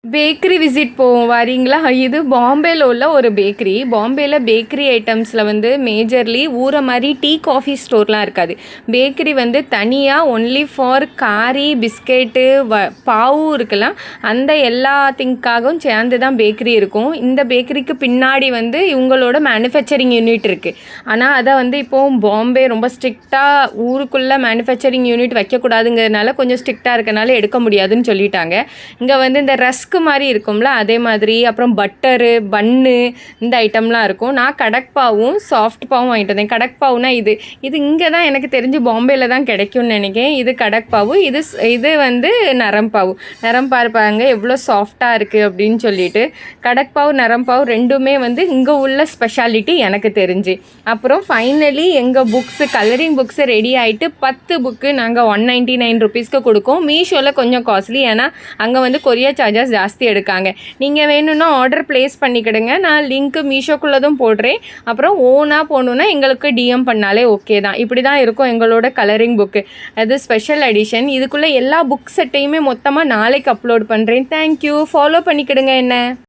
Bakery visit போவோம் வரீங்களா? இது பாம்பேல உள்ள ஒரு பேக்கரி. பாம்பேல பேக்கரி ஐட்டம்ஸில் வந்து மேஜர்லி ஊற மாதிரி டீ, காஃபி ஸ்டோர்லாம் இருக்காது. பேக்கரி வந்து தனியாக ஒன்லி ஃபார் காரி, பிஸ்கெட்டு, பாவும் இருக்கலாம். அந்த எல்லா திங்க்காகவும் சேர்ந்து தான் பேக்கரி இருக்கும். இந்த பேக்கரிக்கு பின்னாடி வந்து இவங்களோட மேனுஃபேக்சரிங் யூனிட் இருக்குது. ஆனால் அதை வந்து இப்போது பாம்பே ரொம்ப ஸ்ட்ரிக்டாக ஊருக்குள்ளே மேனுஃபேக்சரிங் யூனிட் வைக்கக்கூடாதுங்கிறதுனால கொஞ்சம் ஸ்ட்ரிக்டாக இருக்கனால எடுக்க முடியாதுன்னு சொல்லிட்டாங்க. இங்கே வந்து இந்த ரஸ்க் மாதிரி இருக்கும்ல, அதே மாதிரி அப்புறம் பட்டரு, பன்னு, இந்த ஐட்டம்லாம் இருக்கும். நான் கடக்பாவும் சாஃப்ட் பாவும் வாங்கிட்டு வந்தேன். கடக்பாவுனா இது இங்கே தான் எனக்கு தெரிஞ்சு பாம்பேல தான் கிடைக்கும்னு நினைக்கிறேன். இது கடக்பாவு, இது வந்து நரம்பாவு. நரம்பாருப்பாங்க எவ்வளோ சாஃப்டாக இருக்குது அப்படின்னு சொல்லிட்டு. கடக்பாவு, நரம்பாவு ரெண்டுமே வந்து இங்கே உள்ள ஸ்பெஷாலிட்டி எனக்கு தெரிஞ்சு. அப்புறம் ஃபைனலி எங்கள் புக்ஸு, கலரிங் புக்ஸு ரெடி ஆகிட்டு 10 புக்கு நாங்கள் 199 ருபீஸ்க்கு கொடுக்கோம். மீஷோவில் கொஞ்சம் காஸ்ட்லி, ஏன்னா அங்கே வந்து கொரியர் சார்ஜஸ் ஜாஸ்தி எடுக்காங்க. நீங்கள் வேணும்னா ஆர்டர் ப்ளேஸ் பண்ணிக்கிடுங்க. நான் லிங்க்கு மீஷோக்குள்ளதும் போடுறேன். அப்புறம் ஓனாக போகணுன்னா எங்களுக்கு டிஎம் பண்ணாலே ஓகே தான். இப்படி தான் இருக்கும் எங்களோட கலரிங் புக்கு. அது ஸ்பெஷல் எடிஷன். இதுக்குள்ளே எல்லா புக் செட்டையுமே மொத்தமாக நாளைக்கு அப்லோட் பண்ணுறேன். தேங்க்யூ. ஃபாலோ பண்ணிக்கிடுங்க என்ன.